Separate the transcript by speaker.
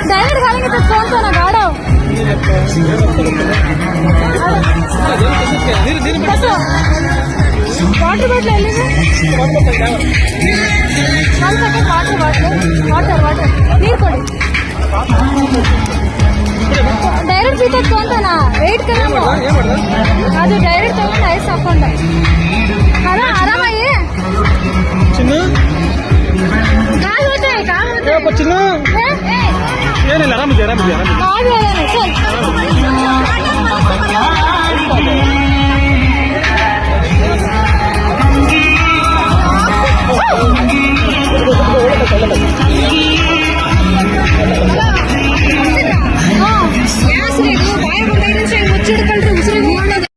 Speaker 1: direct खालेंगे तो कौन सा ना गाड़ो वाटर बॉटल ಎಲ್ಲಿದೆ 1 ಸೆಕೆಂಡ್ ವಾಟರ್ ನೀರು ಕೊಡಿ ಡೈರೆಕ್ಟ್ पीते कौन था ना वेट करना ಅದು ಡೈರೆಕ್ಟ್ ತಗೊಂಡು ಐಸ್ ಹಾಕೊಂಡೆ ಅಲ್ಲ ಆರಾಮಾಗಿ
Speaker 2: ಚಿನ್ನು
Speaker 1: काय होते
Speaker 2: ಚಿನ್ನು ಏನಿಲ್ಲ ಆರಾಮಿದೆ
Speaker 1: चल